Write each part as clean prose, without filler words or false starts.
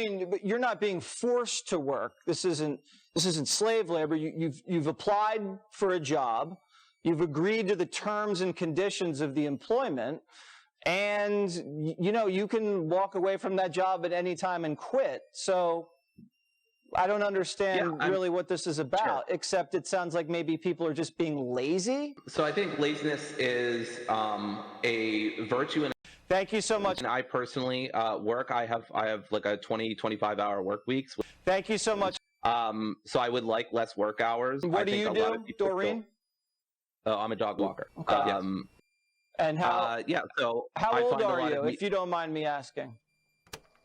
Doreen, but you're not being forced to work. This isn't slave labor. You've applied for a job. You've agreed to the terms and conditions of the employment. And, you can walk away from that job at any time and quit. So I don't understand really what this is about, except it sounds like maybe people are just being lazy. So I think laziness is a virtue. Thank you so much. And I personally work. I have like a 25 hour work weeks. Thank you so much. So I would like less work hours. What do you do, Doreen? I'm a dog walker. Okay. And how? So how old are you, if you don't mind me asking?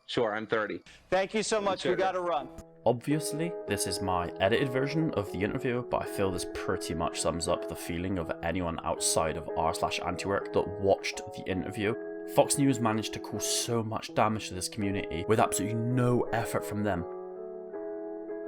Sure, I'm 30. Thank you so much. We got to run. Obviously, this is my edited version of the interview, but I feel this pretty much sums up the feeling of anyone outside of r/antiwork that watched the interview. Fox News managed to cause so much damage to this community with absolutely no effort from them.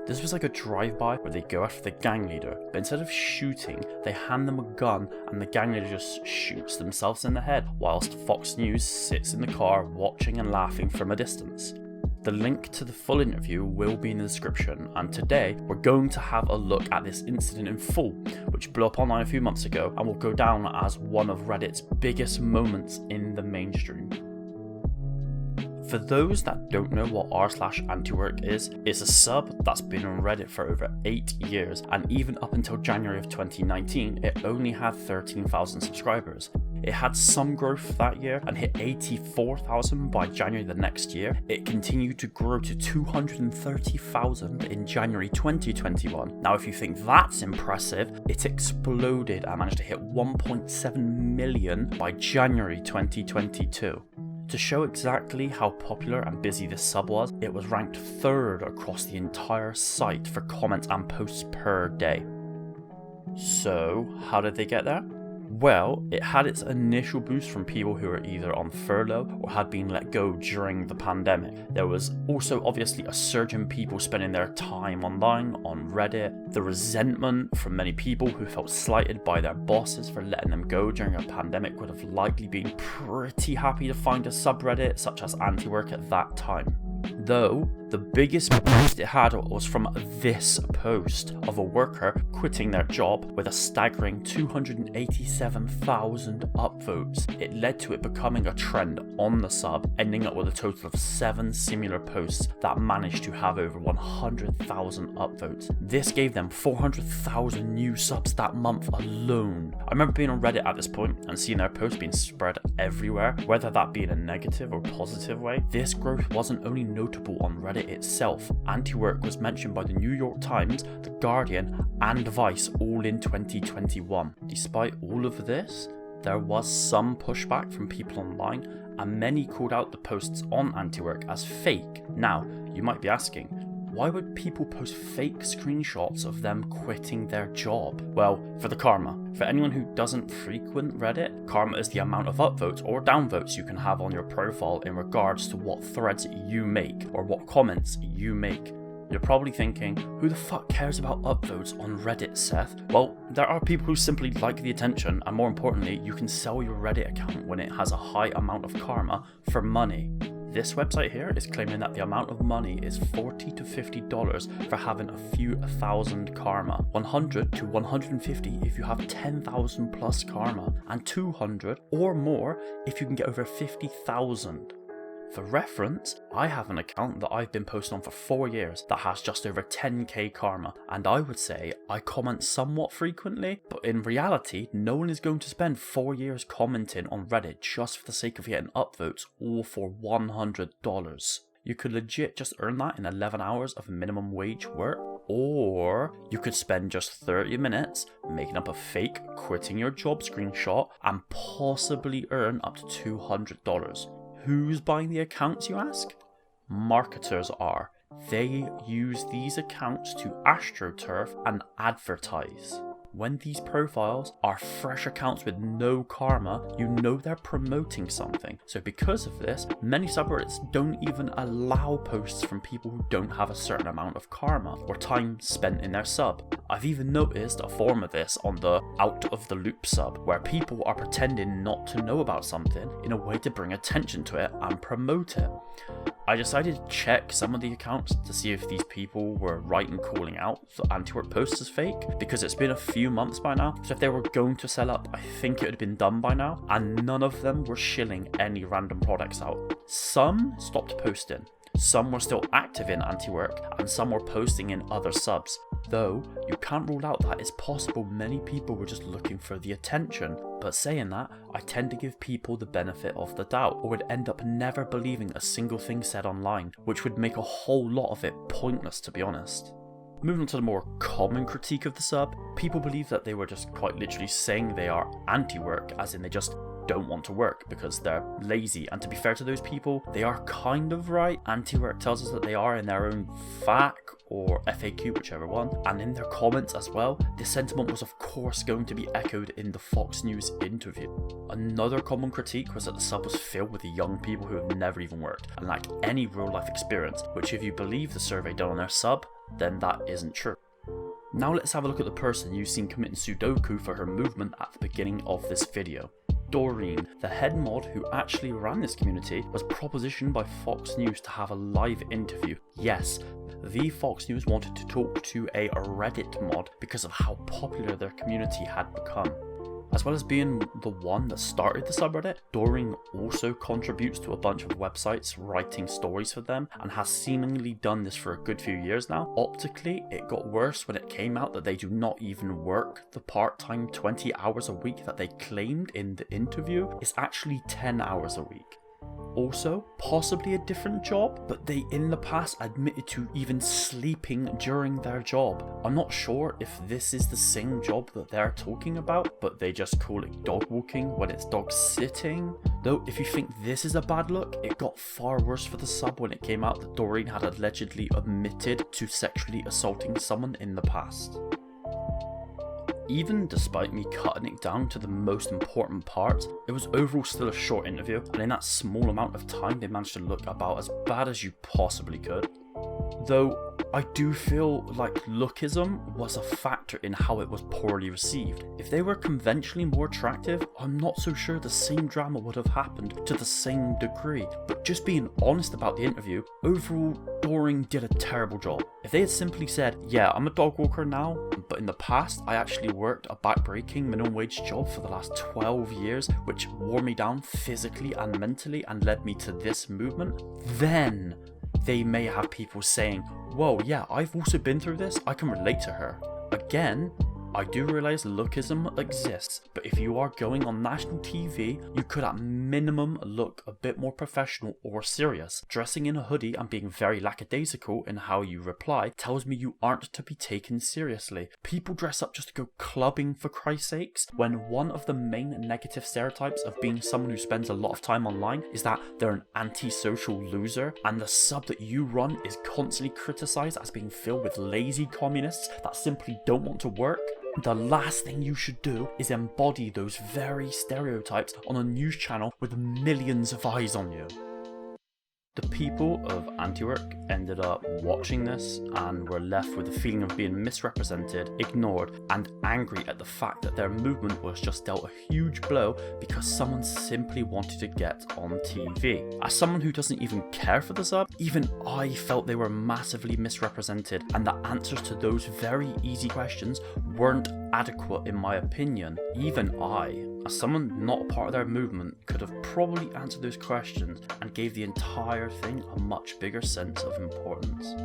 This was like a drive-by where they go after the gang leader, but instead of shooting, they hand them a gun and the gang leader just shoots themselves in the head, whilst Fox News sits in the car watching and laughing from a distance. The link to the full interview will be in the description, and today we're going to have a look at this incident in full, which blew up online a few months ago and will go down as one of Reddit's biggest moments in the mainstream. For those that don't know what r/antiwork is, it's a sub that's been on Reddit for over 8 years, and even up until January of 2019, it only had 13,000 subscribers. It had some growth that year and hit 84,000 by January the next year. It continued to grow to 230,000 in January 2021. Now, if you think that's impressive, it exploded and managed to hit 1.7 million by January 2022. To show exactly how popular and busy this sub was, it was ranked 3rd across the entire site for comments and posts per day. So, how did they get there? Well, it had its initial boost from people who were either on furlough or had been let go during the pandemic. There was also obviously a surge in people spending their time online on Reddit, the resentment from many people who felt slighted by their bosses for letting them go during a pandemic would have likely been pretty happy to find a subreddit such as Antiwork at that time. Though, the biggest boost it had was from this post of a worker quitting their job with a staggering 287,000 upvotes. It led to it becoming a trend on the sub, ending up with a total of 7 similar posts that managed to have over 100,000 upvotes. This gave them 400,000 new subs that month alone. I remember being on Reddit at this point and seeing their posts being spread everywhere, whether that be in a negative or positive way. This growth wasn't only notable on Reddit itself. Antiwork was mentioned by the New York Times, The Guardian, and Vice all in 2021. Despite all of this, there was some pushback from people online, and many called out the posts on Antiwork as fake. Now, you might be asking, why would people post fake screenshots of them quitting their job? Well, for the karma. For anyone who doesn't frequent Reddit, karma is the amount of upvotes or downvotes you can have on your profile in regards to what threads you make or what comments you make. You're probably thinking, who the fuck cares about upvotes on Reddit, Seth? Well, there are people who simply like the attention, and more importantly, you can sell your Reddit account when it has a high amount of karma for money. This website here is claiming that the amount of money is $40 to $50 for having a few thousand karma, 100 to 150 if you have 10,000 plus karma, and 200 or more if you can get over 50,000. For reference, I have an account that I've been posting on for 4 years that has just over 10k karma, and I would say I comment somewhat frequently, but in reality, no one is going to spend 4 years commenting on Reddit just for the sake of getting upvotes, all for $100. You could legit just earn that in 11 hours of minimum wage work, or you could spend just 30 minutes making up a fake quitting your job screenshot and possibly earn up to $200. Who's buying the accounts, you ask? Marketers are. They use these accounts to astroturf and advertise. When these profiles are fresh accounts with no karma, you know they're promoting something. So because of this, many subreddits don't even allow posts from people who don't have a certain amount of karma or time spent in their sub. I've even noticed a form of this on the Out of the Loop sub, where people are pretending not to know about something in a way to bring attention to it and promote it. I decided to check some of the accounts to see if these people were right in calling out the anti-work posts as fake, because it's been a few months by now, so if they were going to sell up, I think it would have been done by now, and none of them were shilling any random products out. Some stopped posting, some were still active in anti-work, and some were posting in other subs. Though, you can't rule out that it's possible many people were just looking for the attention. But saying that, I tend to give people the benefit of the doubt, or would end up never believing a single thing said online, which would make a whole lot of it pointless, to be honest. Moving on to the more common critique of the sub, people believe that they were just quite literally saying they are anti-work, as in they just don't want to work because they're lazy. And to be fair to those people, they are kind of right. Anti-work tells us that they are in their own FAQ or FAQ, whichever one, and in their comments as well. This sentiment was of course going to be echoed in the Fox News interview. Another common critique was that the sub was filled with young people who have never even worked and lacked any real life experience, which if you believe the survey done on their sub, then that isn't true. Now let's have a look at the person you've seen committing Sudoku for her movement at the beginning of this video. Doreen, the head mod who actually ran this community, was propositioned by Fox News to have a live interview. Yes, the Fox News wanted to talk to a Reddit mod because of how popular their community had become. As well as being the one that started the subreddit, Doreen also contributes to a bunch of websites writing stories for them and has seemingly done this for a good few years now. Optically, it got worse when it came out that they do not even work the part-time 20 hours a week that they claimed in the interview. It's actually 10 hours a week. Also, possibly a different job, but they in the past admitted to even sleeping during their job. I'm not sure if this is the same job that they're talking about, but they just call it dog walking when it's dog sitting. Though if you think this is a bad look, it got far worse for the sub when it came out that Doreen had allegedly admitted to sexually assaulting someone in the past. Even despite me cutting it down to the most important parts, it was overall still a short interview, and in that small amount of time they managed to look about as bad as you possibly could. Though, I do feel like lookism was a factor in how it was poorly received. If they were conventionally more attractive, I'm not so sure the same drama would have happened to the same degree. But just being honest about the interview, overall, Doreen did a terrible job. If they had simply said, yeah, I'm a dog walker now, but in the past I actually worked a backbreaking minimum wage job for the last 12 years, which wore me down physically and mentally and led me to this movement, then they may have people saying, whoa, yeah, I've also been through this, I can relate to her. Again, I do realise lookism exists, but if you are going on national TV, you could at minimum look a bit more professional or serious. Dressing in a hoodie and being very lackadaisical in how you reply tells me you aren't to be taken seriously. People dress up just to go clubbing for Christ's sakes, when one of the main negative stereotypes of being someone who spends a lot of time online is that they're an antisocial loser, and the sub that you run is constantly criticised as being filled with lazy communists that simply don't want to work. The last thing you should do is embody those very stereotypes on a news channel with millions of eyes on you. The people of Anti-Work ended up watching this and were left with a feeling of being misrepresented, ignored, and angry at the fact that their movement was just dealt a huge blow because someone simply wanted to get on TV. As someone who doesn't even care for the sub, even I felt they were massively misrepresented and the answers to those very easy questions weren't adequate in my opinion. Even I, as someone not a part of their movement, could have probably answered those questions and gave the entire thing a much bigger sense of importance.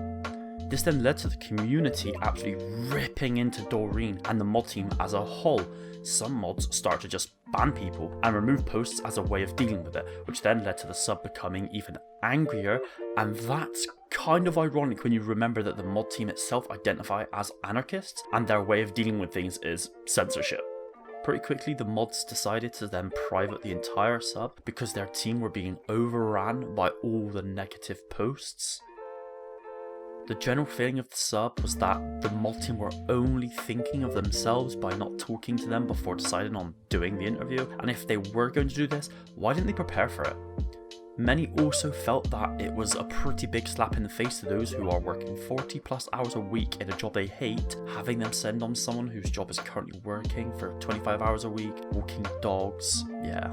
This then led to the community absolutely ripping into Doreen and the mod team as a whole. Some mods started to just ban people and remove posts as a way of dealing with it, which then led to the sub becoming even angrier, and that's kind of ironic when you remember that the mod team itself identify as anarchists and their way of dealing with things is censorship. Pretty quickly, the mods decided to then private the entire sub because their team were being overran by all the negative posts. The general feeling of the sub was that the mod team were only thinking of themselves by not talking to them before deciding on doing the interview, and if they were going to do this, why didn't they prepare for it? Many also felt that it was a pretty big slap in the face to those who are working 40 plus hours a week in a job they hate, having them send on someone whose job is currently working for 25 hours a week, walking dogs, yeah.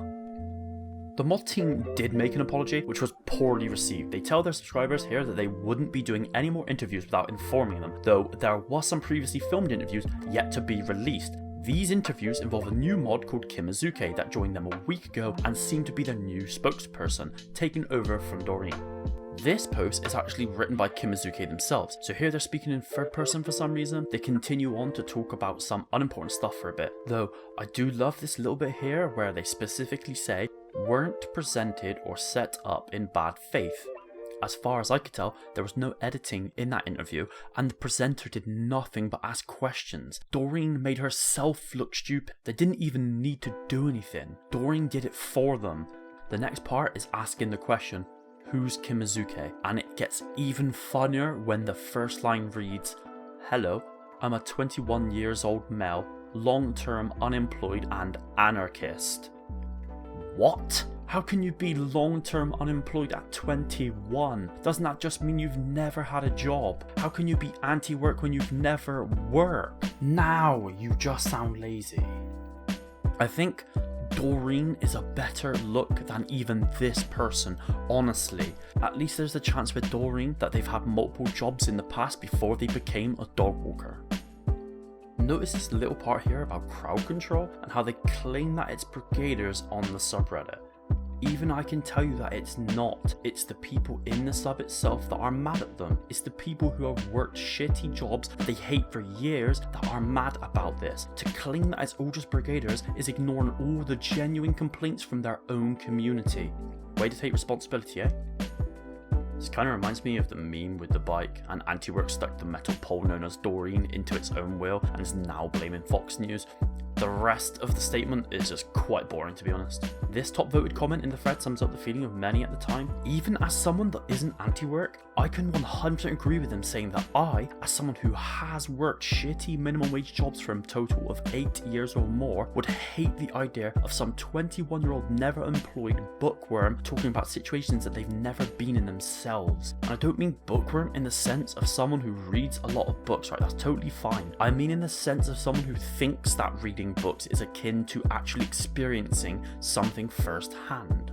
The mod team did make an apology, which was poorly received. They tell their subscribers here that they wouldn't be doing any more interviews without informing them, though there was some previously filmed interviews yet to be released. These interviews involve a new mod called Kimazuke that joined them a week ago and seemed to be their new spokesperson, taking over from Doreen. This post is actually written by Kimazuke themselves, so here they're speaking in third person for some reason. They continue on to talk about some unimportant stuff for a bit, though I do love this little bit here where they specifically say, weren't presented or set up in bad faith. As far as I could tell, there was no editing in that interview, and the presenter did nothing but ask questions. Doreen made herself look stupid. They didn't even need to do anything. Doreen did it for them. The next part is asking the question, who's Kimazuke? And it gets even funnier when the first line reads, hello, I'm a 21 years old male, long-term unemployed and anarchist. What? How can you be long-term unemployed at 21? Doesn't that just mean you've never had a job? How can you be anti-work when you've never worked? Now you just sound lazy. I think Doreen is a better look than even this person, honestly. At least there's a chance with Doreen that they've had multiple jobs in the past before they became a dog walker. Notice this little part here about crowd control and how they claim that it's brigaders on the subreddit. Even I can tell you that it's not. It's the people in the sub itself that are mad at them. It's the people who have worked shitty jobs that they hate for years that are mad about this. To claim that it's all just brigaders is ignoring all the genuine complaints from their own community. Way to take responsibility, eh? This kind of reminds me of the meme with the bike, and Anti-Work stuck the metal pole known as Doreen into its own wheel and is now blaming Fox News. The rest of the statement is just quite boring, to be honest. This top voted comment in the thread sums up the feeling of many at the time. Even as someone that isn't anti-work, I can 100% agree with them saying that I, as someone who has worked shitty minimum wage jobs for a total of 8 years or more, would hate the idea of some 21-year-old never employed bookworm talking about situations that they've never been in themselves. And I don't mean bookworm in the sense of someone who reads a lot of books, right? That's totally fine. I mean in the sense of someone who thinks that reading books is akin to actually experiencing something firsthand.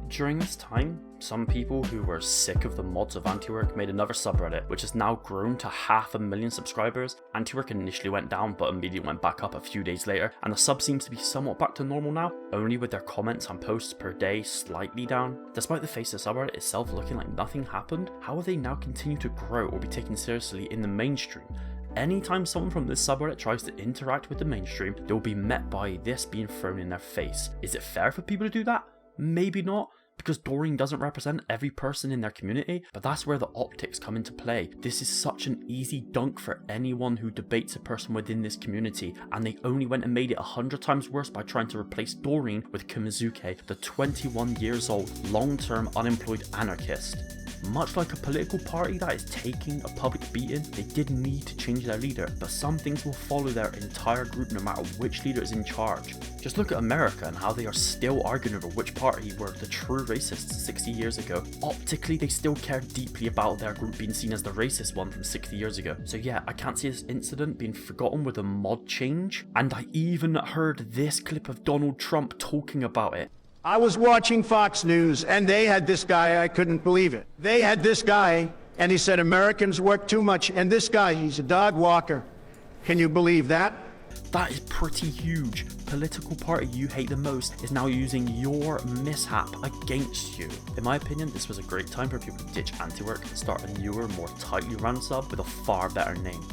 During this time, some people who were sick of the mods of Anti-Work made another subreddit, which has now grown to 500,000 subscribers. Anti-Work initially went down, but immediately went back up a few days later, and the sub seems to be somewhat back to normal now, only with their comments and posts per day slightly down. Despite the face of the subreddit itself looking like nothing happened, how will they now continue to grow or be taken seriously in the mainstream? Anytime someone from this subreddit tries to interact with the mainstream, they'll be met by this being thrown in their face. Is it fair for people to do that? Maybe not, because Doreen doesn't represent every person in their community, but that's where the optics come into play. This is such an easy dunk for anyone who debates a person within this community, and they only went and made it 100 times worse by trying to replace Doreen with Kimazuke, the 21 years old, long-term unemployed anarchist. Much like a political party that is taking a public beating, they did need to change their leader, but some things will follow their entire group no matter which leader is in charge. Just look at America and how they are still arguing over which party were the true racists 60 years ago. Optically, they still care deeply about their group being seen as the racist one from 60 years ago. So yeah, I can't see this incident being forgotten with a mod change. And I even heard this clip of Donald Trump talking about it. I was watching Fox News, and they had this guy, I couldn't believe it. They had this guy, and he said Americans work too much, and this guy, he's a dog walker. Can you believe that? That is pretty huge. Political party you hate the most is now using your mishap against you. In my opinion, this was a great time for people to ditch Anti-Work and start a newer, more tightly run sub with a far better name.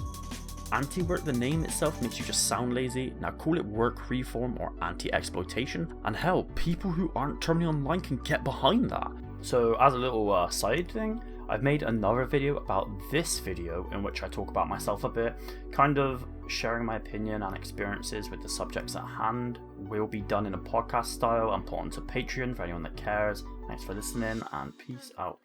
Anti-Work, the name itself, makes you just sound lazy. Now call it work reform or anti-exploitation, and hell, people who aren't terminally online can get behind that. So as a little side thing, I've made another video about this video in which I talk about myself a bit, kind of sharing my opinion and experiences with the subjects at hand. Will be done in a podcast style and put onto Patreon for anyone that cares. Thanks for listening, and peace out.